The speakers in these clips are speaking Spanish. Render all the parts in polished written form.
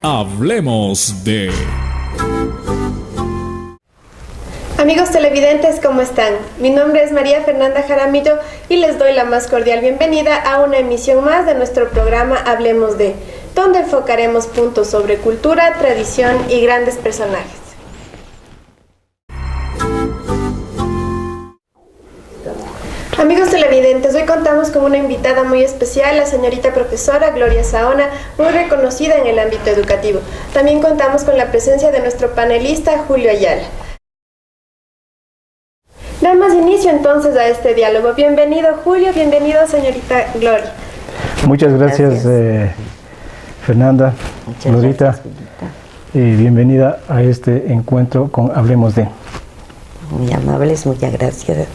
Hablemos de... Amigos televidentes, ¿cómo están? Mi nombre es María Fernanda Jaramillo y les doy la más cordial bienvenida a una emisión más de nuestro programa Hablemos de, donde enfocaremos puntos sobre cultura, tradición y grandes personajes. Amigos televidentes, hoy contamos con una invitada muy especial, la señorita profesora Gloria Saona, muy reconocida en el ámbito educativo. También contamos con la presencia de nuestro panelista Julio Ayala. Damos inicio entonces a este diálogo. Bienvenido Julio, bienvenido señorita Gloria. Muchas gracias. Fernanda, Muchas Glorita, gracias, y bienvenida a este encuentro con Hablemos de. Muy amables, muchas gracias.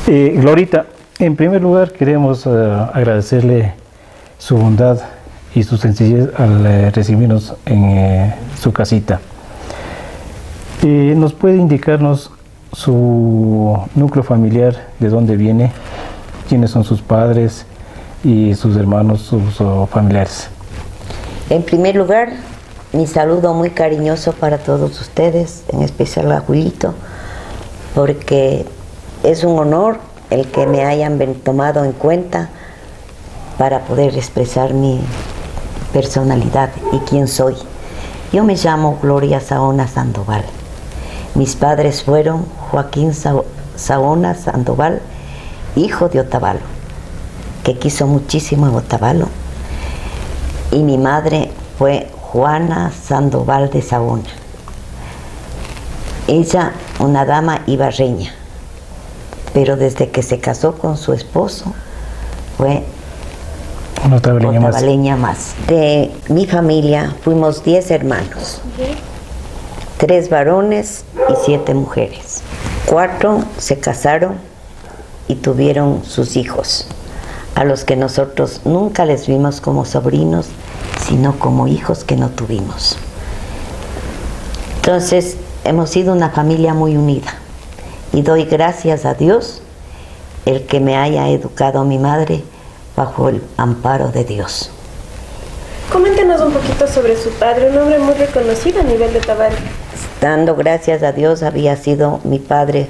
Glorita, en primer lugar queremos agradecerle su bondad y su sencillez al recibirnos en su casita. ¿Nos puede indicarnos su núcleo familiar, de dónde viene, quiénes son sus padres y sus hermanos, sus familiares? En primer lugar, mi saludo muy cariñoso para todos ustedes, en especial a Julito, porque es un honor el que me hayan tomado en cuenta para poder expresar mi personalidad y quién soy. Yo me llamo Gloria Saona Sandoval. Mis padres fueron Joaquín Saona Sandoval, hijo de Otavalo, que quiso muchísimo a Otavalo, y mi madre fue Juana Sandoval de Saona. Ella, una dama ibarreña, pero desde que se casó con su esposo fue otavaleña más. De mi familia fuimos 10 hermanos, 3 varones y 7 mujeres. 4 se casaron y tuvieron sus hijos, a los que nosotros nunca les vimos como sobrinos, sino como hijos que no tuvimos. Entonces, hemos sido una familia muy unida y doy gracias a Dios el que me haya educado a mi madre bajo el amparo de Dios. Coméntenos un poquito sobre su padre, un hombre muy reconocido a nivel de Otavalo. Dando gracias a Dios, había sido mi padre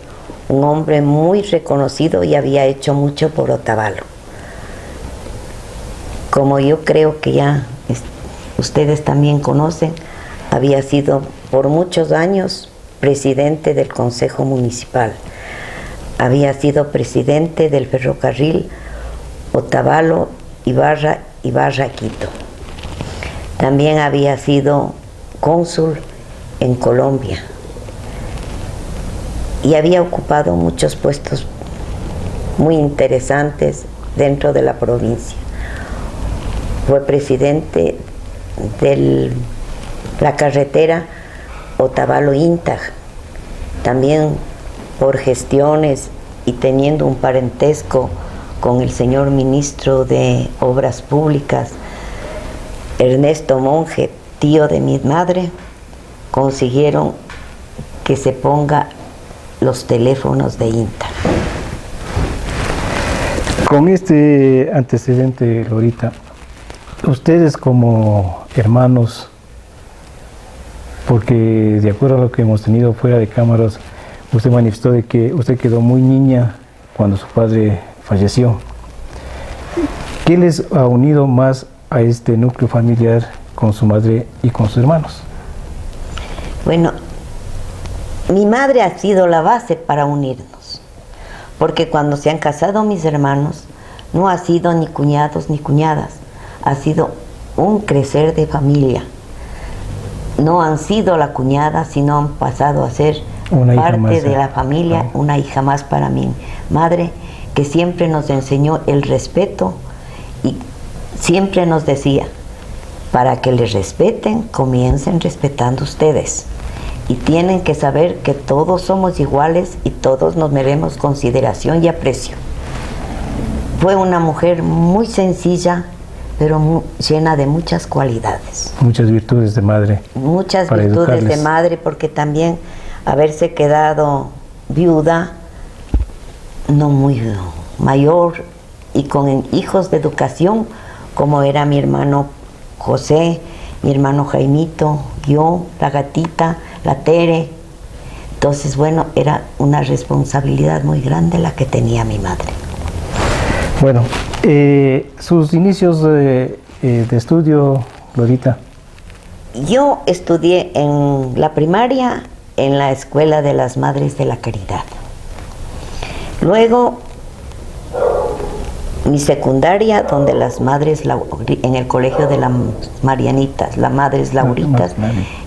un hombre muy reconocido y había hecho mucho por Otavalo. Como yo creo que ya ustedes también conocen, había sido por muchos años presidente del Consejo Municipal. Había sido presidente del ferrocarril Otavalo, Ibarra Quito. También había sido cónsul en Colombia y había ocupado muchos puestos muy interesantes dentro de la provincia. Fue presidente de la carretera Otavalo-Intag, también por gestiones y teniendo un parentesco con el señor ministro de Obras Públicas, Ernesto Monge, tío de mi madre, consiguieron que se ponga los teléfonos de Intag. Con este antecedente, Glorita, ustedes como hermanos, porque de acuerdo a lo que hemos tenido fuera de cámaras, usted manifestó de que usted quedó muy niña cuando su padre falleció. ¿Qué les ha unido más a este núcleo familiar con su madre y con sus hermanos? Bueno, mi madre ha sido la base para unirnos, porque cuando se han casado mis hermanos, no ha sido ni cuñados ni cuñadas, ha sido un crecer de familia. No han sido la cuñada, sino han pasado a ser parte de la familia, una hija más para mi madre, que siempre nos enseñó el respeto y siempre nos decía, para que les respeten, comiencen respetando ustedes. Y tienen que saber que todos somos iguales y todos nos merecemos consideración y aprecio. Fue una mujer muy sencilla, pero llena de muchas cualidades. Muchas virtudes de madre. Muchas virtudes de madre, porque también haberse quedado viuda, no muy mayor, y con hijos de educación, como era mi hermano José, mi hermano Jaimito, yo, la gatita, la Tere. Entonces, bueno, era una responsabilidad muy grande la que tenía mi madre. Bueno, sus inicios de estudio, Glorita. Yo estudié en la primaria en la Escuela de las Madres de la Caridad. Luego, mi secundaria, donde las madres, en el colegio de las Marianitas, las Madres Lauritas,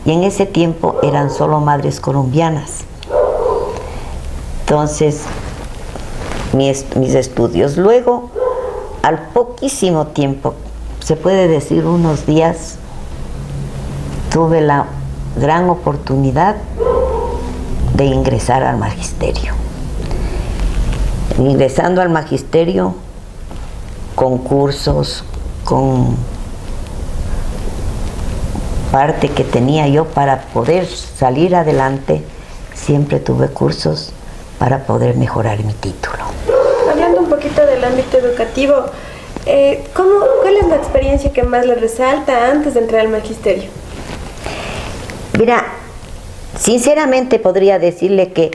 y en ese tiempo eran solo madres colombianas. Entonces, mis estudios. Luego, al poquísimo tiempo, se puede decir unos días, tuve la gran oportunidad de ingresar al magisterio. Ingresando al magisterio, con cursos, con parte que tenía yo para poder salir adelante, siempre tuve cursos para poder mejorar mi título. Hablando un poquito del ámbito educativo, ¿cuál es la experiencia que más le resalta antes de entrar al magisterio? Mira, sinceramente podría decirle que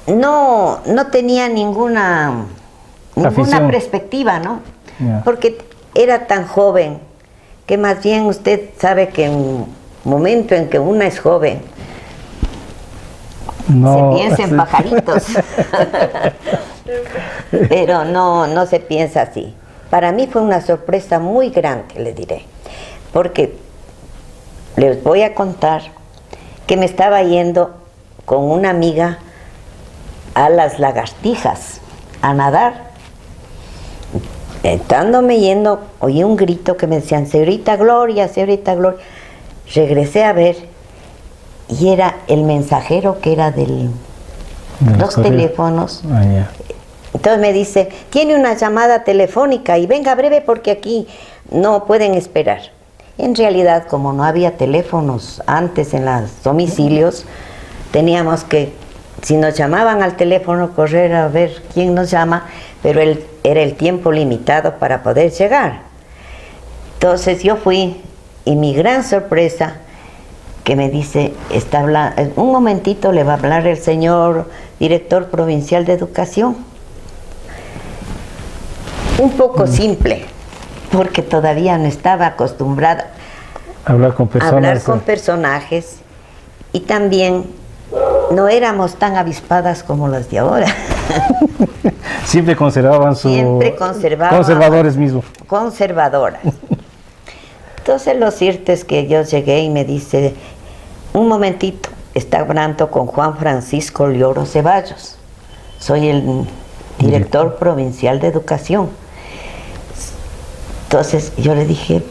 no tenía ninguna perspectiva, ¿no? Yeah. Porque era tan joven, que más bien usted sabe que en un momento en que una es joven, se piensa en pajaritos. Pero no se piensa así. Para mí fue una sorpresa muy grande, le diré. Porque les voy a contar que me estaba yendo con una amiga a las lagartijas a nadar. Estándome yendo, oí un grito que me decían, señorita Gloria, señorita Gloria. Regresé a ver y era el mensajero que era de los teléfonos. Ah, yeah. Entonces me dice, tiene una llamada telefónica y venga breve porque aquí no pueden esperar. En realidad, como no había teléfonos antes en los domicilios, teníamos que, si nos llamaban al teléfono, correr a ver quién nos llama, pero era el tiempo limitado para poder llegar. Entonces yo fui y mi gran sorpresa, que me dice, está hablando, un momentito le va a hablar el señor director provincial de educación. Un poco simple, porque todavía no estaba acostumbrada a hablar con personajes, y también no éramos tan avispadas como las de ahora. Siempre conservaban conservadores mismos. Conservadoras. Entonces lo cierto es que yo llegué y me dice, un momentito, está hablando con Juan Francisco Lioro Ceballos. Soy el director provincial de educación. Entonces yo le dije,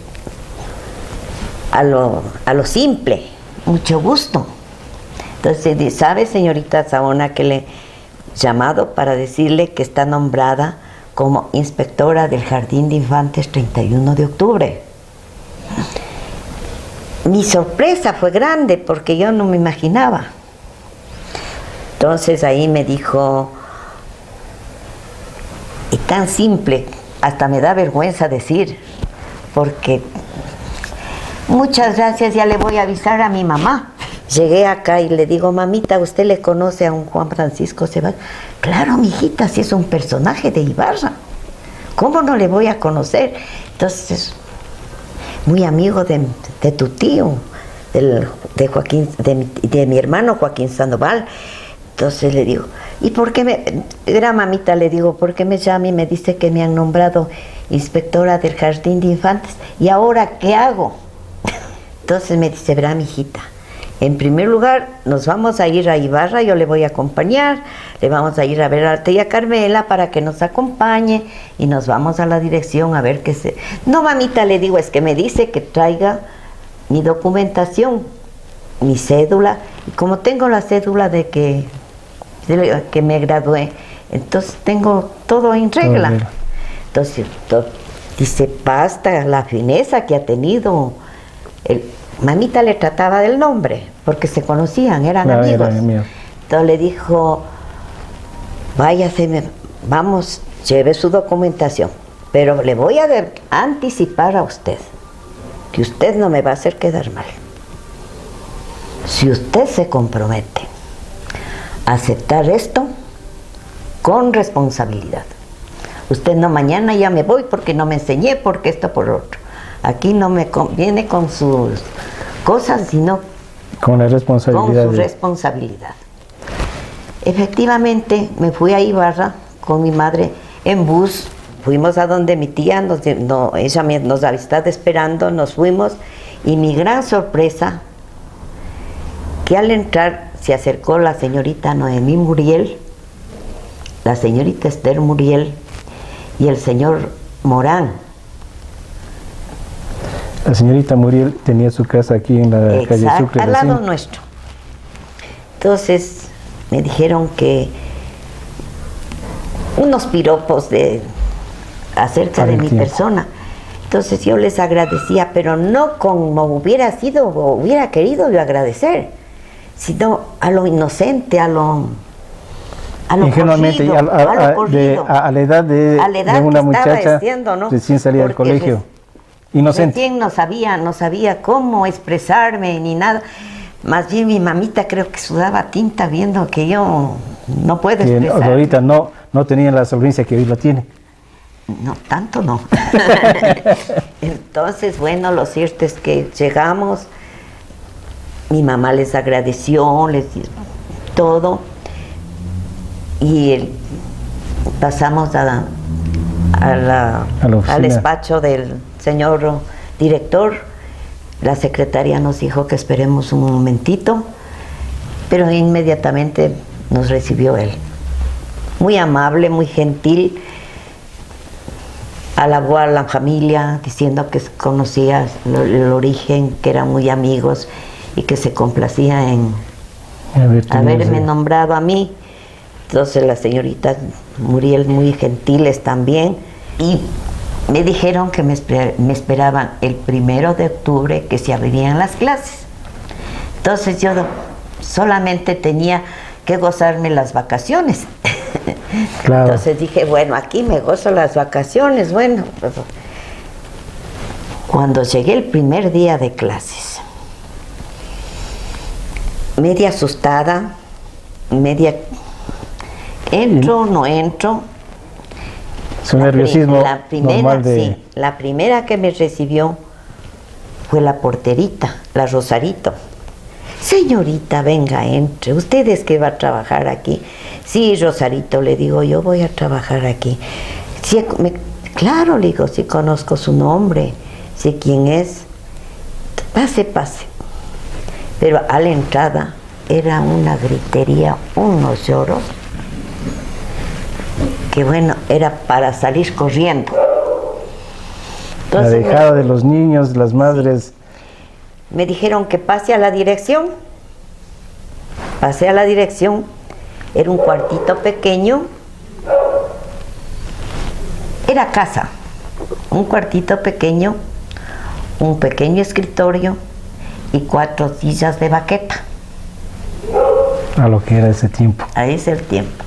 a lo simple, mucho gusto. Entonces, ¿sabe, señorita Saona, que le he llamado para decirle que está nombrada como inspectora del Jardín de Infantes 31 de octubre? Mi sorpresa fue grande porque yo no me imaginaba. Entonces ahí me dijo, y tan simple, hasta me da vergüenza decir, porque muchas gracias, ya le voy a avisar a mi mamá. Llegué acá y le digo, mamita, ¿usted le conoce a un Juan Francisco Ceballos? Claro, mijita, si es un personaje de Ibarra. ¿Cómo no le voy a conocer? Entonces, muy amigo de tu tío, de mi hermano Joaquín Sandoval. Entonces le digo, ¿y por qué era mamita, le digo, ¿por qué me llama y me dice que me han nombrado inspectora del Jardín de Infantes? ¿Y ahora qué hago? Entonces me dice, verá, mijita, en primer lugar nos vamos a ir a Ibarra, yo le voy a acompañar, le vamos a ir a ver a la tía Carmela para que nos acompañe y nos vamos a la dirección a ver qué se... No, mamita, le digo, es que me dice que traiga mi documentación, mi cédula, y como tengo la cédula de que me gradué, entonces tengo todo en regla. Entonces dice, basta la fineza que ha tenido. Mamita le trataba del nombre, porque se conocían, eran amigos. Entonces le dijo, váyase, vamos, lleve su documentación, pero le voy a anticipar a usted. que usted no me va a hacer quedar mal. Si usted se compromete a aceptar esto con responsabilidad. Usted no, mañana ya me voy porque no me enseñé, porque esto por otro. Aquí no me viene con sus cosas, sino con la responsabilidad. Con su responsabilidad. Efectivamente, me fui a Ibarra con mi madre en bus. Fuimos a donde mi tía, ella nos había estado esperando, nos fuimos. Y mi gran sorpresa, que al entrar se acercó la señorita Noemí Muriel, la señorita Esther Muriel y el señor Morán. La señorita Muriel tenía su casa aquí en la calle Sucre. Al lado nuestro. Entonces me dijeron que unos piropos acerca de mi persona. Entonces yo les agradecía, pero no como hubiera sido o hubiera querido yo agradecer, sino a lo inocente, a lo ingenuamente, corrido, a la edad de una muchacha ¿no? Recién salida del colegio. Inocente. Recién no sabía cómo expresarme ni nada. Más bien mi mamita creo que sudaba tinta viendo que yo no puedo expresar. Ahorita no tenía la solvencia que hoy la tiene. No, tanto no. Entonces, bueno, lo cierto es que llegamos, mi mamá les agradeció, les dio todo, y pasamos al despacho del señor director. La secretaria nos dijo que esperemos un momentito, pero inmediatamente nos recibió él. Muy amable, muy gentil. Alabó a la familia diciendo que conocía el origen, que eran muy amigos y que se complacía en haberme nombrado a mí. Entonces la señorita Muriel, muy gentiles también, y me dijeron que me esperaban el 1 de octubre, que se abrirían las clases. Entonces yo solamente tenía que gozarme las vacaciones. Claro. Entonces dije, bueno, aquí me gozo las vacaciones. Bueno, pues, cuando llegué el primer día de clases, media asustada, media entro, no entro. Su nerviosismo normal de... Sí, la primera que me recibió fue la porterita, la Rosarito. Señorita, venga, entre. ¿Usted es que va a trabajar aquí? Sí, Rosarito, le digo, yo voy a trabajar aquí. Sí, claro, le digo, sí conozco su nombre, sé quién es. Pase, pase. Pero a la entrada era una gritería, unos lloros, que bueno, era para salir corriendo. Entonces, la dejada de los niños, las madres. Me dijeron que pase a la dirección. Pasé a la dirección, era un cuartito pequeño, era casa, un cuartito pequeño, un pequeño escritorio y 4 sillas de baqueta. A lo que era ese tiempo. A ese tiempo.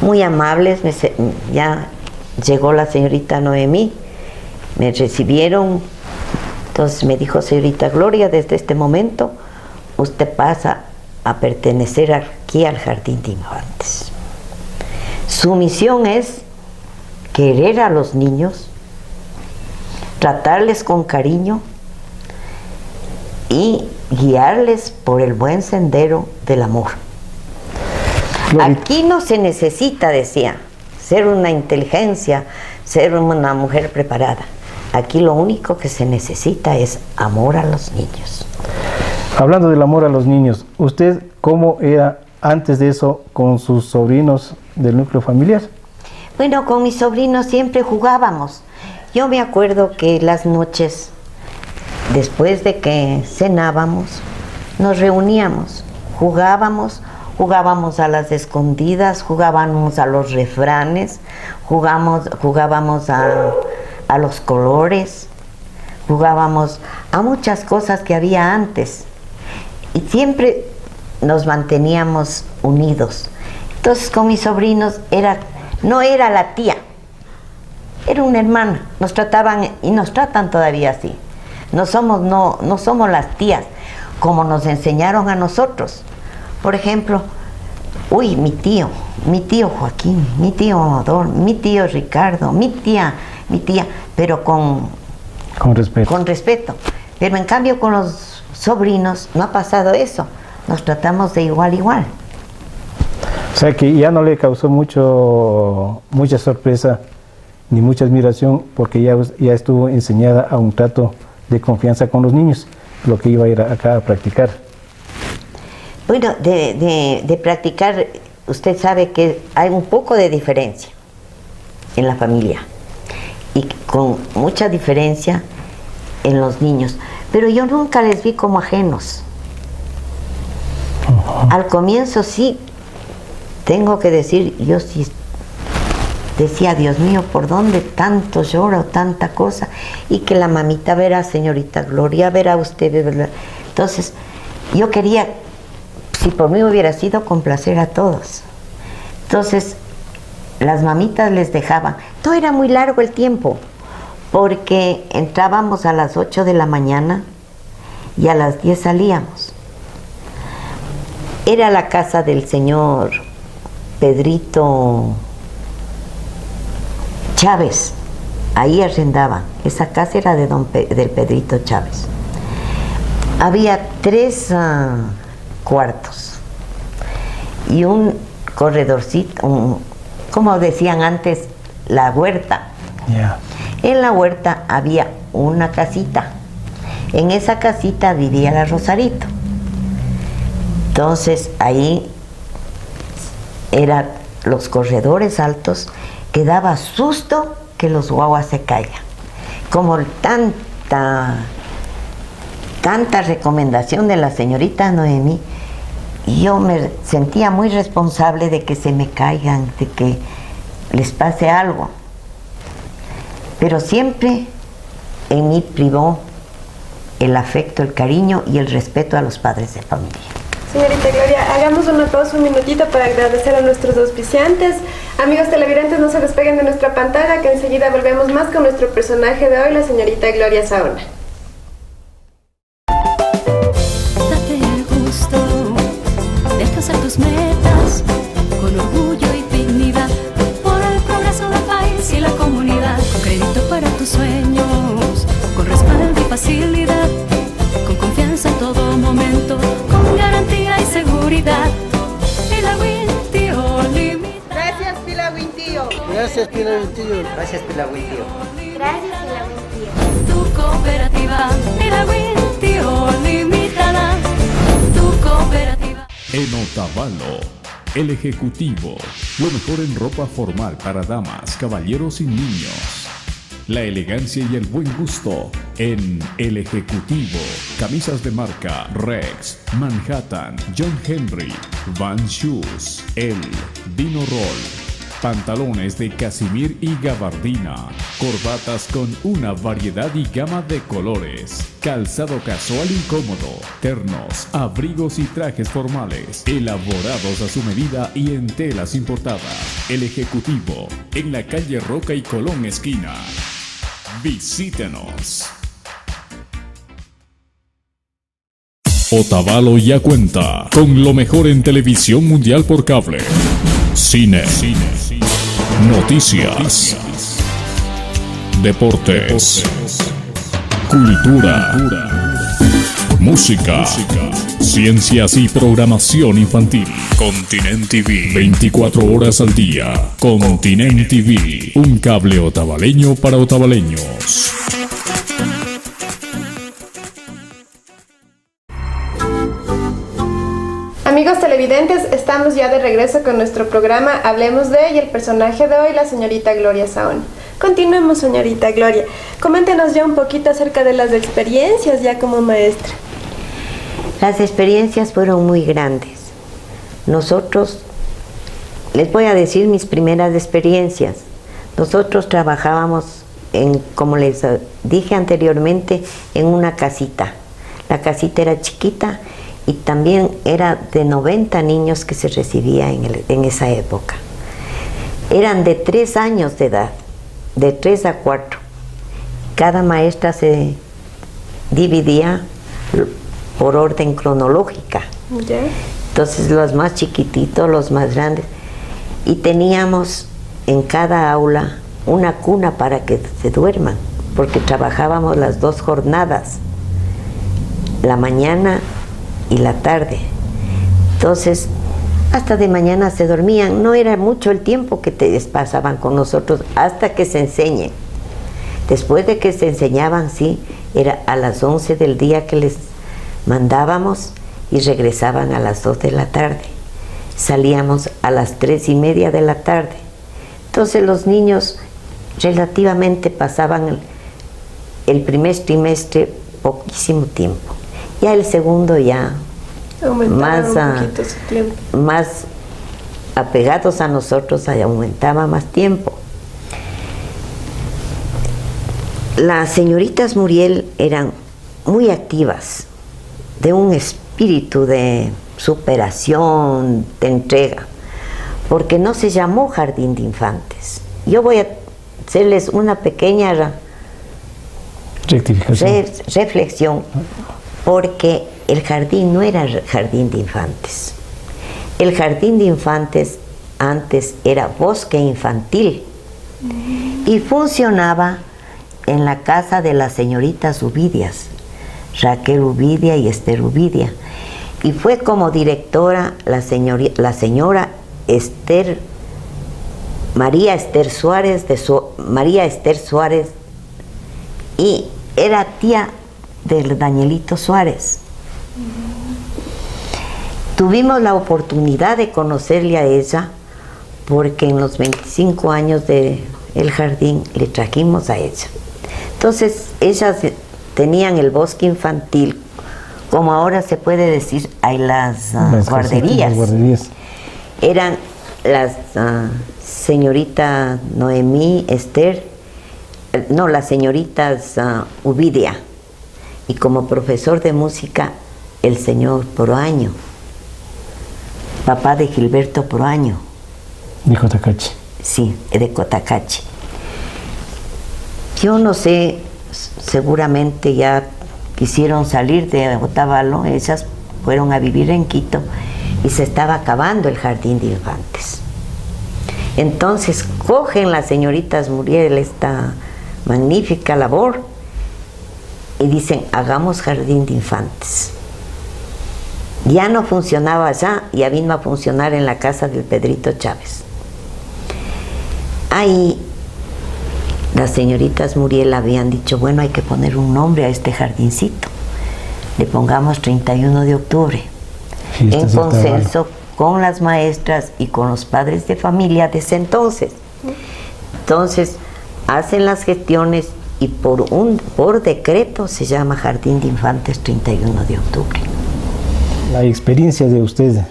Muy amables, ya llegó la señorita Noemí, me recibieron. Entonces me dijo, señorita Gloria, desde este momento usted pasa a pertenecer aquí al Jardín de Infantes. Su misión es querer a los niños, tratarles con cariño y guiarles por el buen sendero del amor. Aquí no se necesita, decía, ser una inteligencia, ser una mujer preparada. Aquí lo único que se necesita es amor a los niños. Hablando del amor a los niños, ¿usted cómo era antes de eso con sus sobrinos del núcleo familiar? Bueno, con mis sobrinos siempre jugábamos. Yo me acuerdo que las noches, después de que cenábamos, nos reuníamos, jugábamos a las escondidas, jugábamos a los refranes, jugábamos a los colores, jugábamos a muchas cosas que había antes y siempre nos manteníamos unidos. Entonces con mis sobrinos no era la tía, era una hermana. Nos trataban y nos tratan todavía así. No somos las tías como nos enseñaron a nosotros. Por ejemplo, uy, mi tío Joaquín, mi tío Amador, mi tío Ricardo, mi tía, pero con respeto. Pero en cambio con los sobrinos no ha pasado eso. Nos tratamos de igual a igual. O sea que ya no le causó mucha sorpresa ni mucha admiración, porque ya estuvo enseñada a un trato de confianza con los niños, lo que iba a ir acá a practicar. Bueno, de practicar, usted sabe que hay un poco de diferencia en la familia y con mucha diferencia en los niños, pero yo nunca les vi como ajenos. Al comienzo sí, tengo que decir, yo sí decía, Dios mío, ¿por dónde tanto lloro, tanta cosa? Y que la mamita verá, señorita Gloria, verá usted, ¿verdad? Entonces, yo quería, si por mí hubiera sido, complacer a todos. Entonces, las mamitas les dejaban. Todo era muy largo el tiempo, porque entrábamos a las 8 de la mañana y a las 10 salíamos. Era la casa del señor Pedrito Chávez, ahí arrendaban. Esa casa era de del Pedrito Chávez. Había 3 cuartos y un corredorcito, como decían antes, la huerta. Yeah. En la huerta había una casita. En esa casita vivía la Rosarito. Entonces ahí eran los corredores altos, que daba susto que los guaguas se caigan. Como tanta recomendación de la señorita Noemí, yo me sentía muy responsable de que se me caigan, de que les pase algo. Pero siempre en mí privó el afecto, el cariño y el respeto a los padres de familia. Señorita Gloria, hagamos una pausa un minutito para agradecer a nuestros auspiciantes. Amigos televidentes, no se despeguen de nuestra pantalla, que enseguida volvemos más con nuestro personaje de hoy, la señorita Gloria Saona. Date el gusto de alcanzar tus metas con orgullo y dignidad por el progreso del país y la comunidad. Con crédito para tus sueños, con respaldo y facilidad, con confianza en todo momento, con garantía y seguridad. Pila Wintío limita. Gracias, Pila Wintío. Gracias, Pila Wintío. Gracias, Pila Wintío. Gracias, Pila Wintío. Tu cooperativa, Pila Wintío limitada. Tu cooperativa. En Otavalo, el Ejecutivo, lo mejor en ropa formal para damas, caballeros y niños. La elegancia y el buen gusto en El Ejecutivo. Camisas de marca Rex, Manhattan, John Henry, Van Shoes, El, Dino Roll. Pantalones de casimir y gabardina. Corbatas con una variedad y gama de colores. Calzado casual y cómodo. Ternos, abrigos y trajes formales. Elaborados a su medida y en telas importadas. El Ejecutivo, en la calle Roca y Colón esquina. Visítenos. Otavalo ya cuenta con lo mejor en televisión mundial por cable. Cine. Noticias. Deportes. Cultura. Música. Ciencias y programación infantil. Continent TV. 24 horas al día. Continent TV. Un cable otavaleño para otavaleños. Amigos televidentes, estamos ya de regreso con nuestro programa Hablemos de, y el personaje de hoy, la señorita Gloria Saona. Continuemos, señorita Gloria. Coméntenos ya un poquito acerca de las experiencias ya como maestra. Las experiencias fueron muy grandes. Nosotros, les voy a decir mis primeras experiencias. Nosotros trabajábamos como les dije anteriormente, en una casita. La casita era chiquita y también era de 90 niños que se recibía en esa época. Eran de 3 años de edad, de 3 a 4. Cada maestra se dividía por orden cronológica. ¿Ya? Entonces los más chiquititos, los más grandes. Y teníamos en cada aula una cuna para que se duerman, porque trabajábamos las 2 jornadas, la mañana y la tarde. Entonces, hasta de mañana se dormían. No era mucho el tiempo que pasaban con nosotros hasta que se enseñen. Después de que se enseñaban, sí, era a las 11 del día que les mandábamos y regresaban a las 2 de la tarde. Salíamos a las 3:30 de la tarde. Entonces los niños relativamente pasaban el primer trimestre poquísimo tiempo. Ya el segundo ya más apegados a nosotros, aumentaba más tiempo. Las señoritas Muriel eran muy activas, de un espíritu de superación, de entrega, porque no se llamó Jardín de Infantes. Yo voy a hacerles una pequeña reflexión, porque el jardín no era Jardín de Infantes. El Jardín de Infantes antes era bosque infantil y funcionaba en la casa de las señoritas Ubidias, Raquel Ubidia y Esther Ubidia, y fue como directora la señora María Esther Suárez, y era tía del Danielito Suárez. Tuvimos la oportunidad de conocerle a ella porque en los 25 años del jardín le trajimos a ella. Entonces ellas tenían el bosque infantil, como ahora se puede decir, hay las guarderías. Eran las señorita Noemí, Esther, no, las señoritas Ubidia, y como profesor de música el señor Proaño, papá de Gilberto Proaño. De Cotacachi. Sí, de Cotacachi. Yo no sé, seguramente ya quisieron salir de Otavalo, ellas fueron a vivir en Quito y se estaba acabando el Jardín de Infantes. Entonces cogen las señoritas Muriel esta magnífica labor y dicen, hagamos Jardín de Infantes. Ya no funcionaba allá, ya vino a funcionar en la casa del Pedrito Chávez. Ahí las señoritas Muriel habían dicho, bueno, hay que poner un nombre a este jardincito. Le pongamos 31 de octubre. En consenso con las maestras y con los padres de familia de ese entonces. Entonces, hacen las gestiones y por decreto se llama Jardín de Infantes 31 de octubre. La experiencia de usted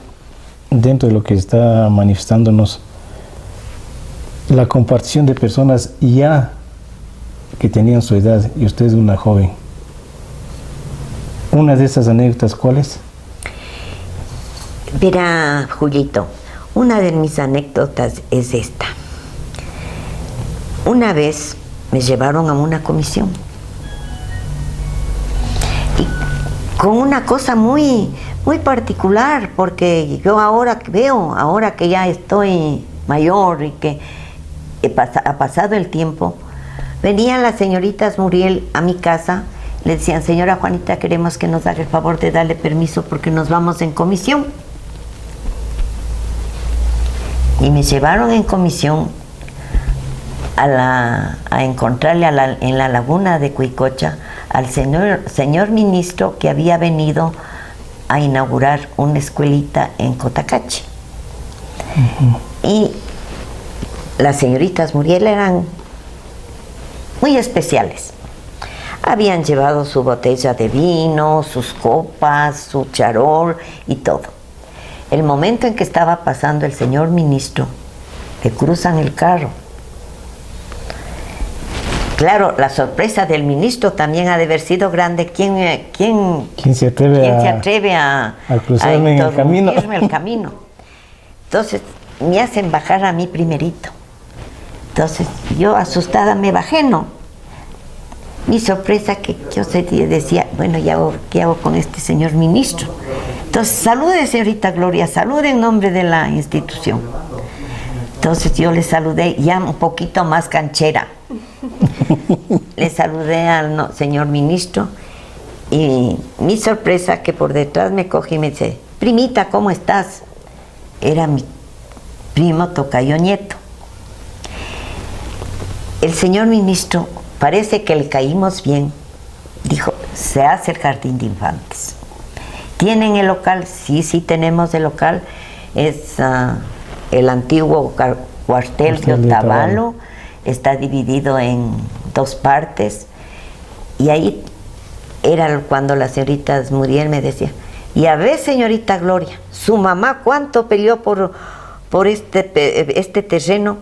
dentro de lo que está manifestándonos, la compartición de personas ya que tenían su edad y usted es una joven. Una de esas anécdotas, ¿cuál es? Verá, Julito, una de mis anécdotas es esta. Una vez me llevaron a una comisión y con una cosa muy particular, porque yo ahora veo, ahora que ya estoy mayor y que ha pasado el tiempo, venían las señoritas Muriel a mi casa, le decían, señora Juanita, queremos que nos haga el favor de darle permiso porque nos vamos en comisión. Y me llevaron en comisión a encontrarle en la laguna de Cuicocha al señor ministro que había venido a inaugurar una escuelita en Cotacachi. Y las señoritas Muriel eran muy especiales. Habían llevado su botella de vino, sus copas, su charol y todo. El momento en que estaba pasando el señor ministro, le cruzan el carro. Claro, la sorpresa del ministro también ha de haber sido grande. ¿Quién se atreve a cruzarme el camino? Entonces, me hacen bajar a mí primerito. Entonces, yo asustada me bajé, ¿no? Mi sorpresa que yo decía, bueno, ¿qué hago con este señor ministro? Entonces, salude, señorita Gloria, salude en nombre de la institución. Entonces yo le saludé ya un poquito más canchera. Le saludé al señor ministro y mi sorpresa que por detrás me coge y me dice, primita, ¿cómo estás? Era mi primo tocayo nieto. El señor ministro, parece que le caímos bien, dijo, se hace el jardín de infantes. ¿Tienen el local? Sí, tenemos el local. Es el antiguo cuartel de Otavalo. Está dividido en 2 partes. Y ahí era cuando la señorita Muriel me decía, y a ver, señorita Gloria, su mamá cuánto peleó por este terreno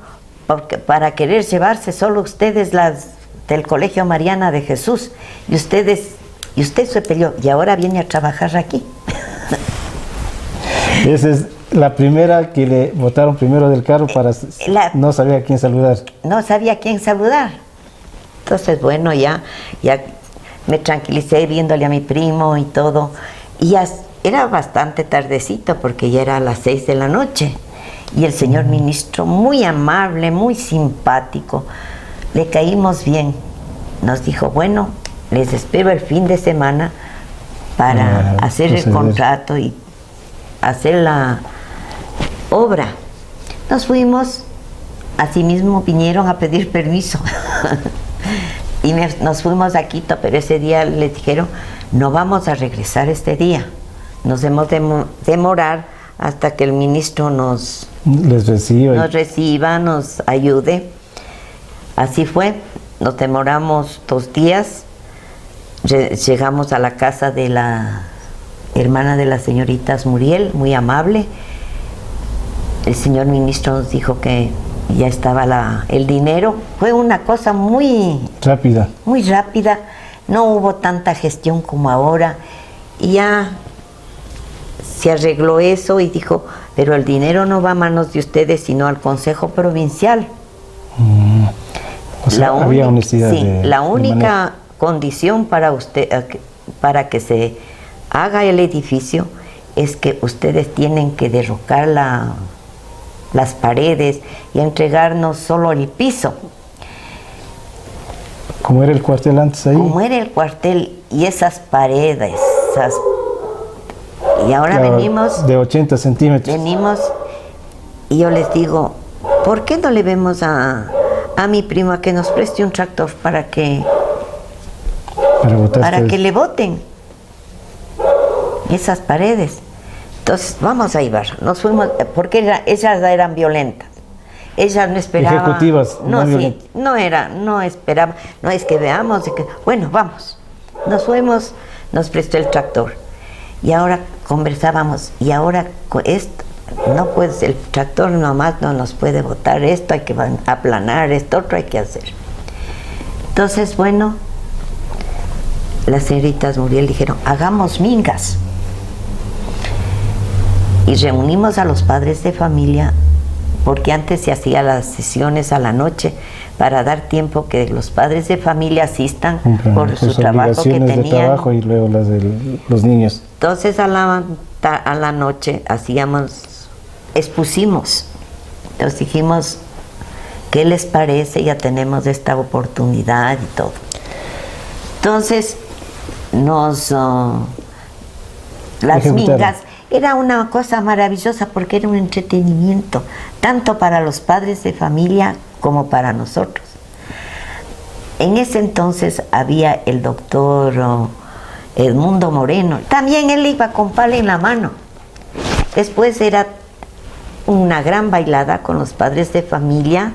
para querer llevarse solo ustedes las del Colegio Mariana de Jesús. Y usted se peleó y ahora viene a trabajar aquí. Esa es la primera que le botaron primero del carro para... no sabía a quién saludar. No sabía a quién saludar. Entonces, bueno, ya me tranquilicé viéndole a mi primo y todo. Y ya era bastante tardecito porque ya era a las 6 de la noche. Y el señor ministro, muy amable, muy simpático, le caímos bien. Nos dijo, bueno, les espero el fin de semana para hacer el contrato y hacer la obra. Nos fuimos, asimismo vinieron a pedir permiso y nos fuimos a Quito, pero ese día les dijeron, no vamos a regresar este día, nos debemos demorar hasta que el ministro nos reciba, nos ayude. Así fue, nos demoramos 2 días, llegamos a la casa de la hermana de las señoritas Muriel, muy amable. El señor ministro nos dijo que ya estaba el dinero. Fue una cosa muy rápida, no hubo tanta gestión como ahora. Y ya se arregló eso y dijo, pero el dinero no va a manos de ustedes, sino al Consejo Provincial. O sea, había honestidad. Sí, la única condición para que se haga el edificio es que ustedes tienen que derrocar las paredes y entregarnos solo el piso. ¿Cómo era el cuartel antes ahí? Como era el cuartel y esas paredes, y ahora venimos... De 80 centímetros. Venimos y yo les digo, ¿por qué no le vemos a mi primo a que nos preste un tractor para que le boten esas paredes? Entonces, vamos a Ibarra. Nos fuimos, porque ellas eran violentas. Ellas no esperaban. Ejecutivas. No esperaban. No es que veamos, bueno, vamos. Nos fuimos, nos prestó el tractor. Y ahora conversábamos, y ahora esto, no puede, el tractor nomás no nos puede botar esto, hay que aplanar, esto otro hay que hacer. Entonces, bueno, las señoritas Muriel dijeron, hagamos mingas. Y reunimos a los padres de familia, porque antes se hacían las sesiones a la noche para dar tiempo que los padres de familia asistan por su trabajo que tenían. De trabajo y luego las de los niños. Entonces a la noche expusimos. Entonces dijimos, ¿qué les parece? Ya tenemos esta oportunidad y todo. Entonces las mingas era una cosa maravillosa porque era un entretenimiento, tanto para los padres de familia como para nosotros. En ese entonces había el doctor Edmundo Moreno, también él iba con pala en la mano. Después era una gran bailada con los padres de familia,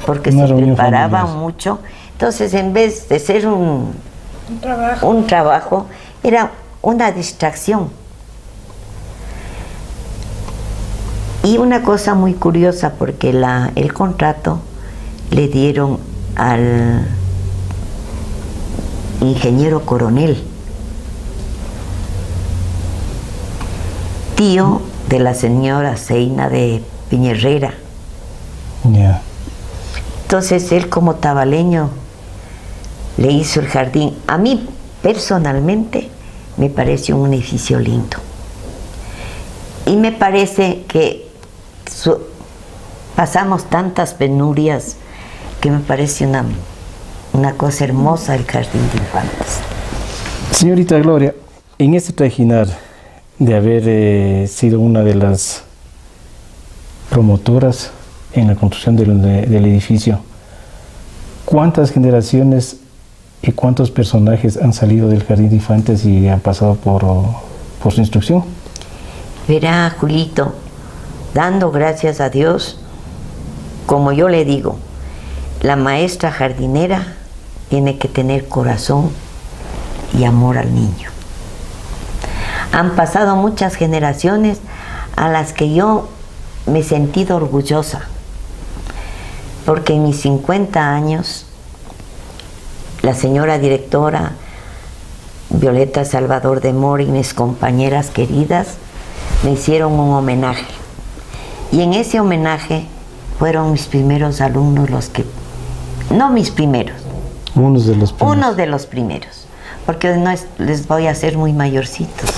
porque se preparaban mucho. Entonces, en vez de ser un trabajo, era una distracción. Y una cosa muy curiosa, porque el contrato le dieron al ingeniero Coronel, tío de la señora Zeina de Piñerrera. Entonces él, como tabaleño, le hizo el jardín. A mí personalmente me parece un edificio lindo. Y me parece que pasamos tantas penurias que me parece una cosa hermosa el jardín de infantes. Señorita Gloria, en este trajinar de haber sido una de las promotoras en la construcción del edificio, ¿cuántas generaciones y cuántos personajes han salido del jardín de infantes y han pasado por su instrucción? Verá, Julito, dando gracias a Dios, como yo le digo, la maestra jardinera tiene que tener corazón y amor al niño. Han pasado muchas generaciones a las que yo me he sentido orgullosa, porque en mis 50 años, la señora directora Violeta Salvador de Mora y mis compañeras queridas me hicieron un homenaje. Y en ese homenaje fueron mis primeros alumnos los que... No mis primeros. Unos de los primeros. Unos de los primeros. Porque no les voy a hacer muy mayorcitos.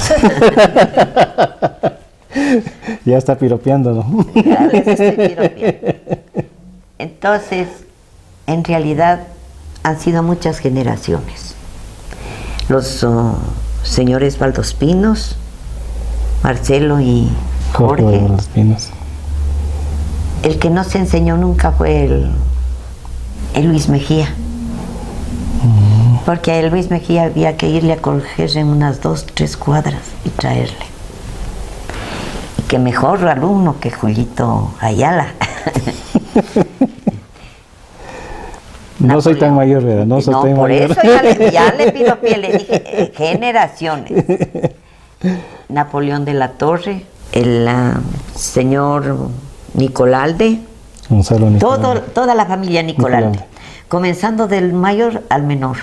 Ya está piropeando, ¿no? Ya les estoy piropeando. Entonces, en realidad, han sido muchas generaciones. Los señores Valdospinos, Marcelo y Jorge. Valdospinos. El que no se enseñó nunca fue el Luis Mejía. Porque a Luis Mejía había que irle a coger en unas 2, 3 cuadras y traerle. Y que mejor alumno que Julito Ayala. No soy tan mayor, ¿verdad? No soy tan por mayor. Eso ya le pido pie, le dije, generaciones. Napoleón de la Torre, el señor Nicolalde, Gonzalo Nicolalde. Toda la familia Nicolalde, comenzando del mayor al menor.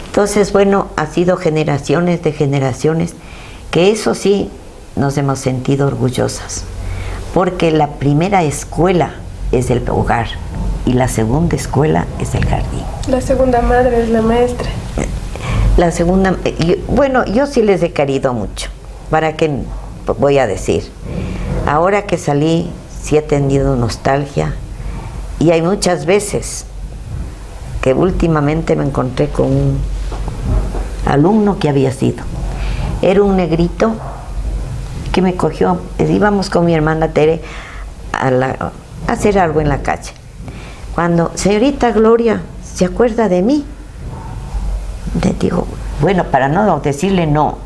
Entonces, bueno, ha sido generaciones de generaciones, que eso sí nos hemos sentido orgullosas, porque la primera escuela es el hogar y la segunda escuela es el jardín. La segunda madre es la maestra. La segunda, bueno, yo sí les he querido mucho. ¿Para qué voy a decir? Ahora que salí, sí he tenido nostalgia, y hay muchas veces que últimamente me encontré con un alumno que había sido. Era un negrito que me cogió, íbamos con mi hermana Tere a hacer algo en la calle. Cuando, señorita Gloria, ¿se acuerda de mí? Le digo, bueno, para no decirle no,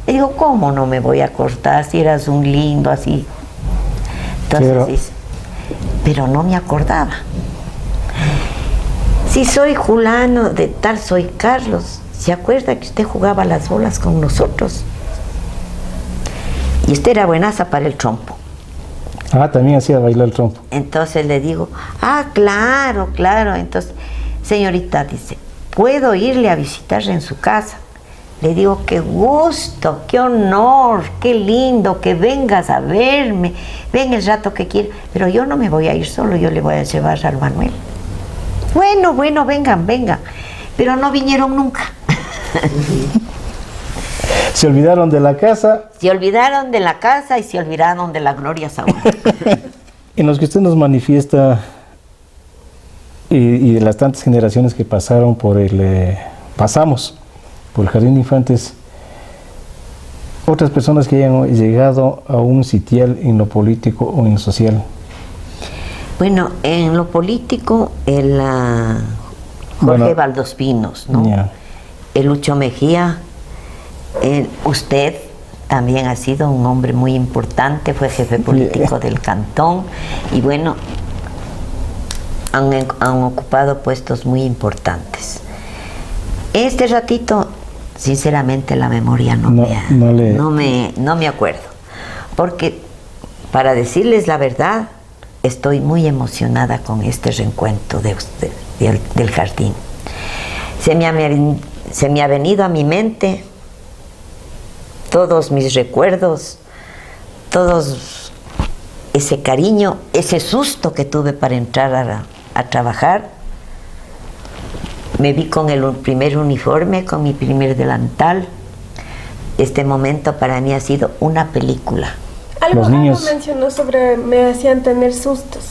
le digo, ¿cómo no me voy a acordar si eras un lindo así? Entonces dice, pero no me acordaba. Si soy Julano de tal, soy Carlos. ¿Se acuerda que usted jugaba las bolas con nosotros? Y usted era buenaza para el trompo. Ah, también hacía bailar el trompo. Entonces le digo, claro, claro. Entonces, señorita, dice, ¿puedo irle a visitar en su casa? Le digo, qué gusto, qué honor, qué lindo que vengas a verme. Ven el rato que quiera. Pero yo no me voy a ir solo, yo le voy a llevar al Manuel. Bueno, vengan. Pero no vinieron nunca. Se olvidaron de la casa. Se olvidaron de la casa y se olvidaron de la Gloria Saúl. En los que usted nos manifiesta y de las tantas generaciones que pasaron pasamos por el Jardín de Infantes, otras personas que hayan llegado a un sitial en lo político o en lo social. Bueno, en lo político, el Jorge Valdospinos, ¿no? Yeah. El Lucho Mejía, usted también ha sido un hombre muy importante, fue jefe político del cantón y bueno, han ocupado puestos muy importantes. Este ratito, sinceramente, la memoria no me acuerdo, porque para decirles la verdad, estoy muy emocionada con este reencuentro de usted, del jardín. Se me ha venido a mi mente todos mis recuerdos, todos ese cariño, ese susto que tuve para entrar a trabajar, Me vi con el primer uniforme, con mi primer delantal. Este momento para mí ha sido una película. Algo mencionó sobre me hacían tener sustos.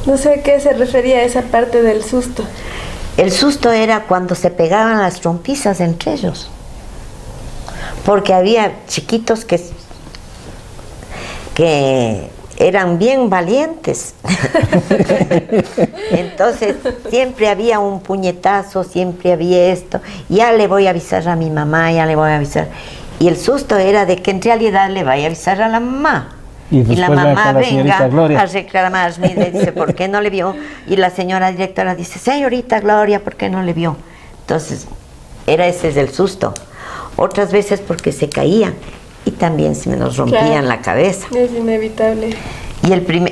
No sé a qué se refería esa parte del susto. El susto era cuando se pegaban las trompizas entre ellos. Porque había chiquitos que eran bien valientes. Entonces siempre había un puñetazo, siempre había esto. Ya le voy a avisar a mi mamá, ya le voy a avisar. Y el susto era de que en realidad le vaya a avisar a la mamá. Y la mamá venga a reclamarme y le dice, ¿por qué no le vio? Y la señora directora dice, señorita Gloria, ¿por qué no le vio? Entonces, ese es el susto. Otras veces porque se caían y también se me nos rompían la cabeza. Es inevitable. Y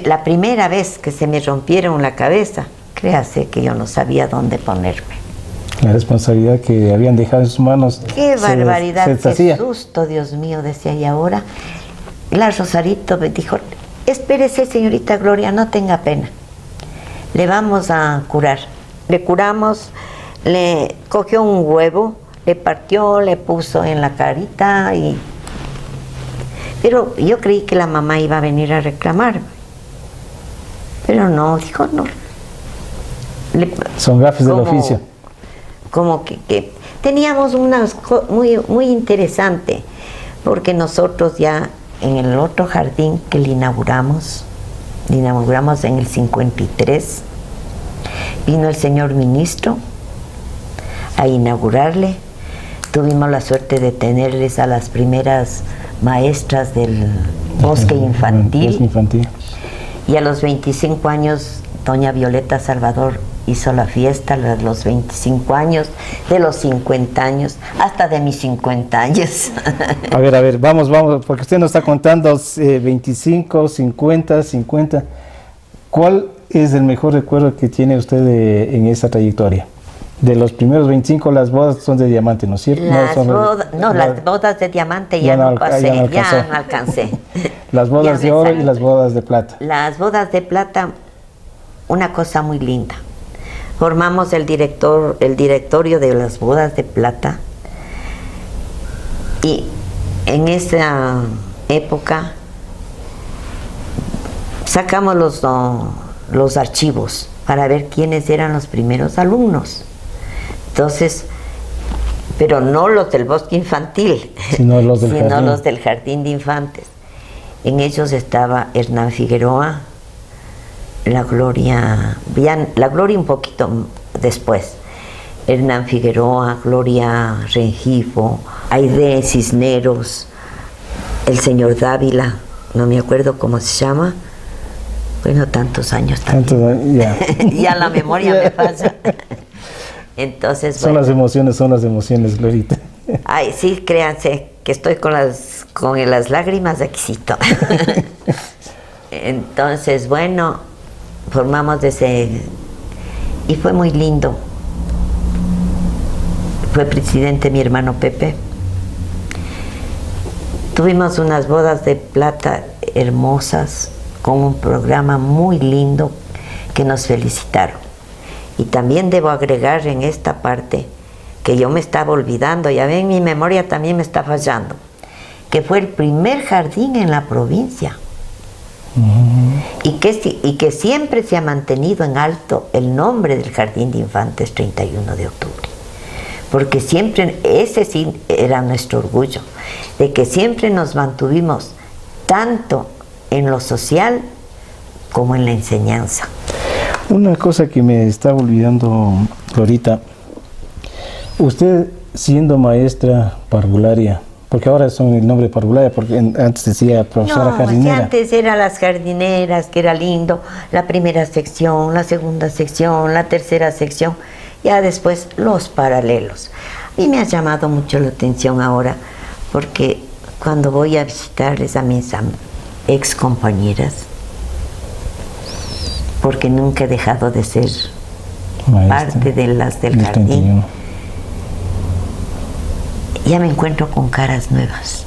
la primera vez que se me rompieron la cabeza, créase que yo no sabía dónde ponerme. La responsabilidad que habían dejado en sus manos. ¡Qué barbaridad! ¡Qué susto, Dios mío! Decía, y ahora la Rosarito me dijo, espérese, señorita Gloria, no tenga pena. Le vamos a curar. Le curamos, le cogió un huevo, le partió, le puso en la carita y... Pero yo creí que la mamá iba a venir a reclamarme. Pero no, dijo no. Son gafes del oficio. Como que teníamos una muy interesante, porque nosotros ya en el otro jardín que le inauguramos en el 53, vino el señor ministro a inaugurarle. Tuvimos la suerte de tenerles a las primeras maestras del bosque infantil. Y a los 25 años, doña Violeta Salvador hizo la fiesta de los 25 años, de los 50 años, hasta de mis 50 años. A ver, vamos, porque usted nos está contando 25, 50. ¿Cuál es el mejor recuerdo que tiene usted en esa trayectoria? De los primeros 25, las bodas son de diamante, ¿no es cierto? Las bodas de diamante ya no alcancé. Las bodas de oro y las bodas de plata. Las bodas de plata, una cosa muy linda. Formamos el directorio de las bodas de plata, y en esa época sacamos los archivos para ver quiénes eran los primeros alumnos. Entonces, pero no los del bosque infantil, sino los del jardín de infantes. En ellos estaba Hernán Figueroa, la Gloria un poquito después, Hernán Figueroa, Gloria Rengifo, Aide Cisneros, el señor Dávila, no me acuerdo cómo se llama, bueno, tantos años también. Ya la memoria me pasa. Entonces, son las emociones, Glorita. Ay, sí, créanse que estoy con las lágrimas de aquisito. Entonces, bueno, formamos y fue muy lindo. Fue presidente mi hermano Pepe. Tuvimos unas bodas de plata hermosas, con un programa muy lindo que nos felicitaron. Y también debo agregar en esta parte que yo me estaba olvidando, ya ven, mi memoria también me está fallando, que fue el primer jardín en la provincia. Y que siempre se ha mantenido en alto el nombre del Jardín de Infantes 31 de octubre. Porque siempre, ese sí era nuestro orgullo, de que siempre nos mantuvimos tanto en lo social como en la enseñanza. Una cosa que me estaba olvidando, Glorita, usted siendo maestra parvularia, porque ahora son el nombre parvularia, porque antes decía profesora jardinera. No, antes eran las jardineras, que era lindo, la primera sección, la segunda sección, la tercera sección, ya después los paralelos. Y me ha llamado mucho la atención ahora, porque cuando voy a visitarles a mis ex compañeras, porque nunca he dejado de ser parte de las del jardín, 31. Ya me encuentro con caras nuevas.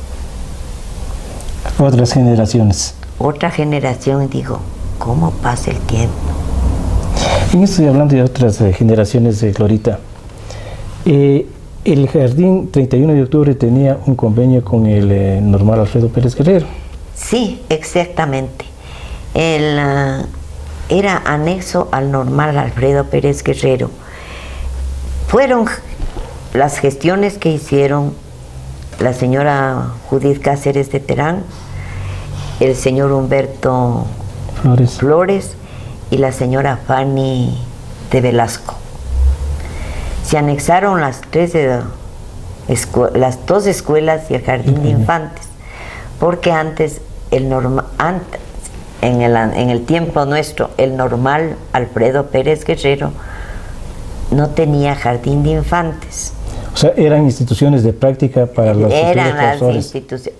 Otras generaciones. Otra generación, digo, ¿cómo pasa el tiempo? En esto estoy hablando de otras generaciones de Glorita. El Jardín 31 de Octubre tenía un convenio con el Normal Alfredo Pérez Guerrero. Sí, exactamente. Era anexo al Normal Alfredo Pérez Guerrero. Fueron las gestiones que hicieron la señora Judith Cáceres de Terán, el señor Humberto Flores y la señora Fanny de Velasco. Se anexaron las dos escuelas y el jardín de infantes, porque antes en el tiempo nuestro, el Normal Alfredo Pérez Guerrero no tenía jardín de infantes. O sea, eran instituciones de práctica para los eran las instituciones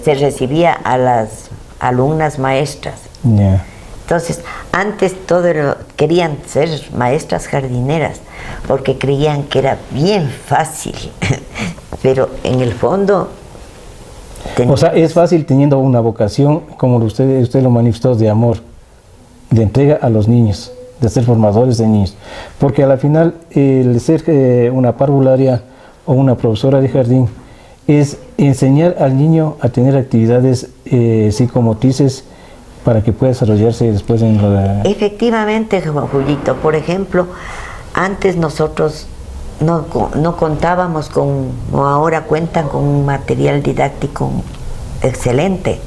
se recibía a las alumnas maestras. Yeah. Entonces, antes querían ser maestras jardineras porque creían que era bien fácil, pero en el fondo... O sea, es fácil teniendo una vocación, como usted lo manifestó, de amor, de entrega a los niños, de ser formadores de niños. Porque a la final, el ser una parvularia o una profesora de jardín es enseñar al niño a tener actividades psicomotrices para que pueda desarrollarse después en la... Efectivamente, Julito. Por ejemplo, antes nosotros no contábamos con, o ahora cuentan con un material didáctico excelente.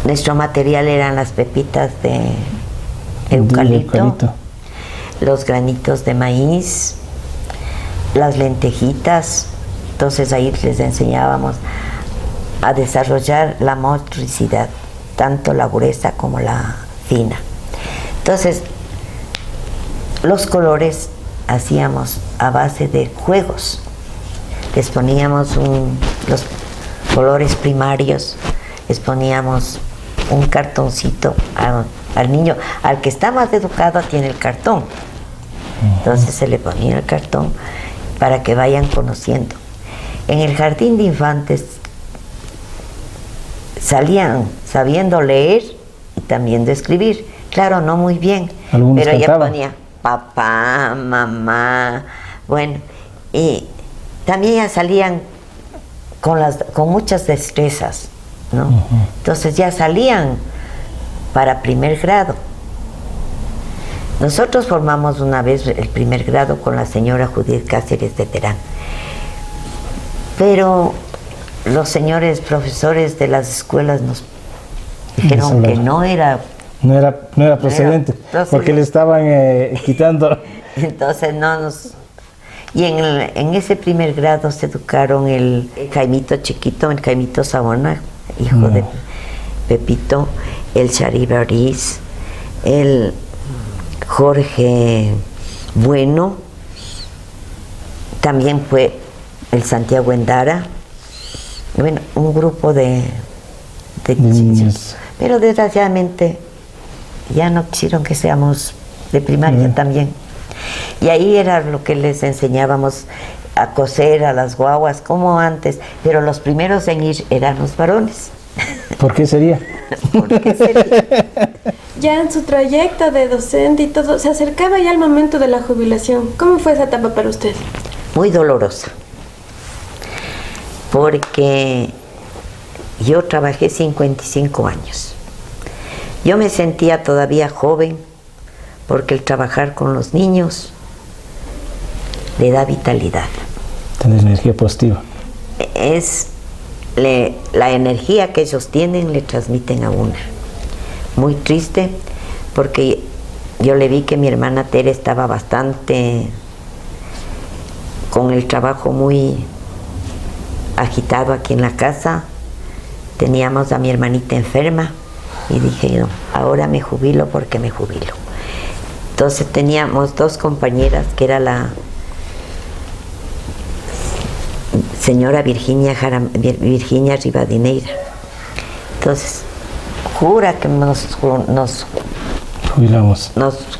Nuestro material eran las pepitas de eucalipto, los granitos de maíz, las lentejitas. Entonces ahí les enseñábamos a desarrollar la motricidad, tanto la gruesa como la fina. Entonces, los colores hacíamos a base de juegos. Les poníamos los colores primarios, les poníamos un cartoncito al niño. Al que está más educado tiene el cartón. Entonces se le ponía el cartón para que vayan conociendo. En el jardín de infantes salían sabiendo leer y también de escribir. Claro, no muy bien, algunos pero cantaban. ella ponía papá, mamá, bueno, y también ya salían con muchas destrezas, ¿no? Entonces ya salían para primer grado. Nosotros formamos una vez el primer grado con la señora Judith Cáceres de Terán, pero los señores profesores de las escuelas nos dijeron que no era procedente, porque le estaban quitando. Entonces no nos... Y en ese primer grado se educaron el Jaimito chiquito, el Jaimito Sabona, hijo de Pepito, el Charibariz, el Jorge Bueno, también fue el Santiago Endara, bueno, un grupo de niños. Pero desgraciadamente ya no quisieron que seamos de primaria también. Y ahí era lo que les enseñábamos a coser a las guaguas, como antes, pero los primeros en ir eran los varones. ¿Por qué sería? ¿Por qué sería? Ya en su trayecto de docente y todo, se acercaba ya el momento de la jubilación. ¿Cómo fue esa etapa para usted? Muy dolorosa, porque yo trabajé 55 años. Yo me sentía todavía joven, porque el trabajar con los niños le da vitalidad. Tener energía positiva. La energía que ellos tienen le transmiten a una. Muy triste, porque yo le vi que mi hermana Tere estaba bastante con el trabajo muy agitado aquí en la casa. Teníamos a mi hermanita enferma y dije yo, ahora me jubilo porque me jubilo. Entonces teníamos dos compañeras, que era la señora Virginia Rivadineira. Entonces, jura que nos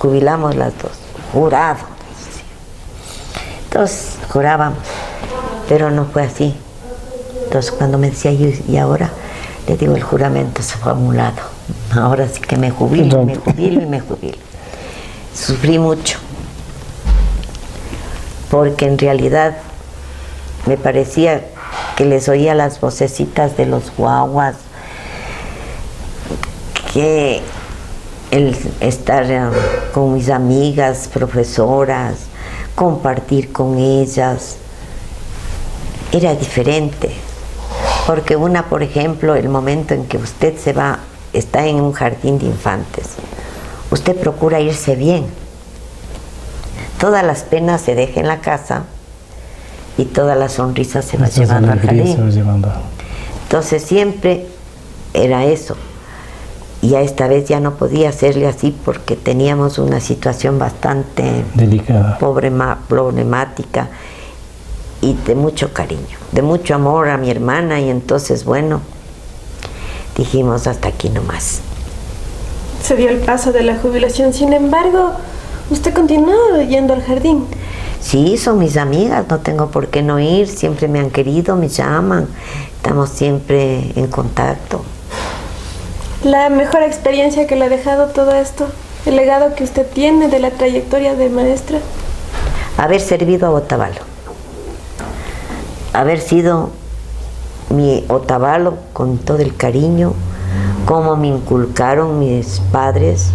jubilamos las dos, jurado. Entonces, jurábamos, pero no fue así. Entonces, cuando me decía yo, ¿y ahora? Le digo, el juramento se fue a un lado. Ahora sí que me jubilo, me jubilo y me jubilo. Sufrí mucho, porque en realidad me parecía que les oía las vocecitas de los guaguas, que el estar con mis amigas, profesoras, compartir con ellas, era diferente. Porque una, por ejemplo, el momento en que usted se va, está en un jardín de infantes, usted procura irse bien. Todas las penas se dejan en la casa y todas las sonrisas se van llevando al jardín. Entonces siempre era eso. Y a esta vez ya no podía hacerle así porque teníamos una situación bastante delicada, problemática y de mucho cariño, de mucho amor a mi hermana, y entonces bueno, dijimos hasta aquí nomás. Se dio el paso de la jubilación, sin embargo, usted continuó yendo al jardín. Sí, son mis amigas, no tengo por qué no ir, siempre me han querido, me llaman, estamos siempre en contacto. La mejor experiencia que le ha dejado todo esto, el legado que usted tiene de la trayectoria de maestra. Haber servido a Otavalo, haber sido mi Otavalo con todo el cariño, como me inculcaron mis padres,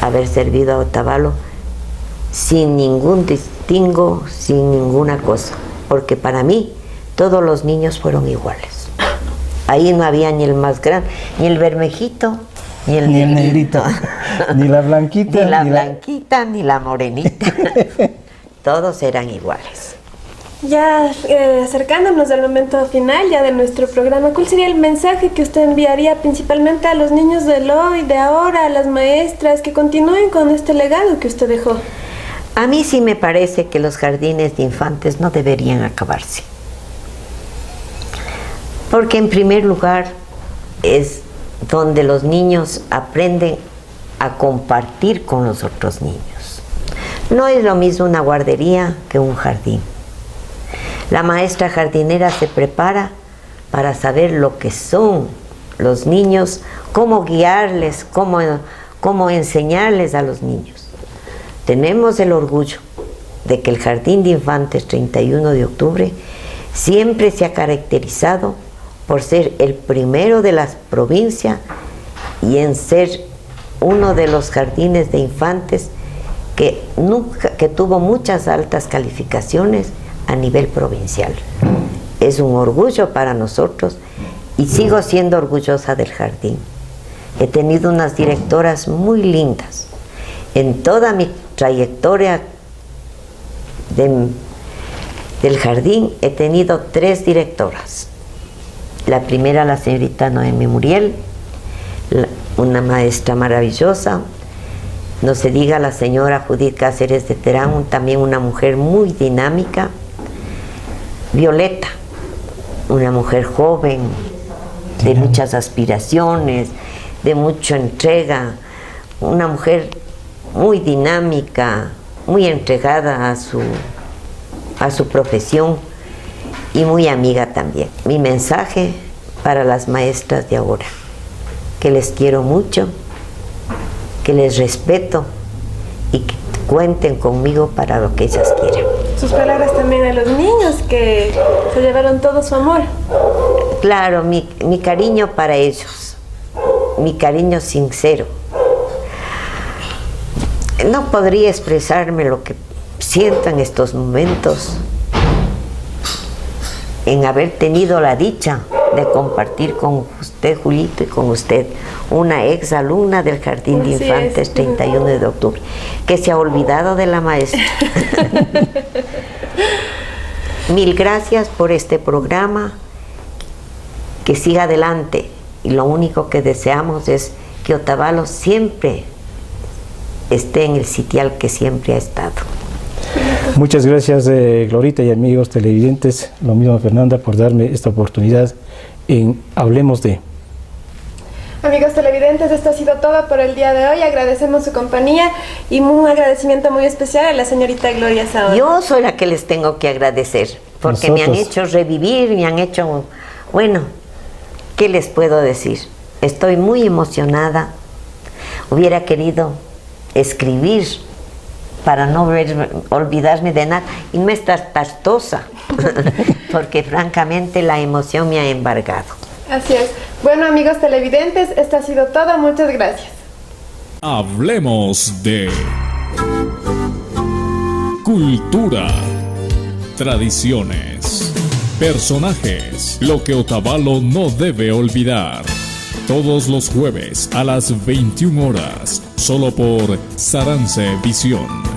haber servido a Otavalo sin ningún distingo, sin ninguna cosa, porque para mí todos los niños fueron iguales. Ahí no había ni el más grande, ni el bermejito, ni el negrito, ni la blanquita, ni la blanquita, ni la morenita. Todos eran iguales. Ya acercándonos al momento final ya de nuestro programa, ¿cuál sería el mensaje que usted enviaría principalmente a los niños del hoy, de ahora, a las maestras, que continúen con este legado que usted dejó? A mí sí me parece que los jardines de infantes no deberían acabarse. Porque en primer lugar es donde los niños aprenden a compartir con los otros niños. No es lo mismo una guardería que un jardín. La maestra jardinera se prepara para saber lo que son los niños, cómo guiarles, cómo enseñarles a los niños. Tenemos el orgullo de que el Jardín de Infantes 31 de octubre siempre se ha caracterizado por ser el primero de la provincia y en ser uno de los jardines de infantes que tuvo muchas altas calificaciones a nivel provincial. Es un orgullo para nosotros y sigo siendo orgullosa del jardín. He tenido unas directoras muy lindas. En toda mi trayectoria del jardín he tenido 3 directoras. La primera, la señorita Noemi Muriel, una maestra maravillosa. No se diga la señora Judith Cáceres de Terán, también una mujer muy dinámica. Violeta, una mujer joven, de muchas aspiraciones, de mucha entrega, una mujer muy dinámica, muy entregada a su profesión y muy amiga también. Mi mensaje para las maestras de ahora, que les quiero mucho, que les respeto y que cuenten conmigo para lo que ellas quieran. Sus palabras también a los niños que se llevaron todo su amor. Claro, mi cariño para ellos, mi cariño sincero. No podría expresarme lo que siento en estos momentos, en haber tenido la dicha de compartir con usted, Julito, y con usted, una ex alumna del Jardín de Infantes 31 de octubre, que se ha olvidado de la maestra. Mil gracias por este programa, que siga adelante, y lo único que deseamos es que Otavalo siempre esté en el sitial que siempre ha estado. Muchas gracias, Glorita y amigos televidentes, lo mismo Fernanda, por darme esta oportunidad en Hablemos de. Amigos televidentes, esto ha sido todo por el día de hoy. Agradecemos su compañía y un agradecimiento muy especial a la señorita Gloria Saona. Yo soy la que les tengo que agradecer, porque me han hecho revivir, me han hecho... Bueno, ¿qué les puedo decir? Estoy muy emocionada. Hubiera querido escribir para no olvidarme de nada. Y no estás pastosa, porque francamente la emoción me ha embargado. Así es. Bueno, amigos televidentes, esto ha sido todo. Muchas gracias. Hablemos de cultura, tradiciones, personajes, lo que Otavalo no debe olvidar. Todos los jueves a las 21 horas, solo por Sarance Visión.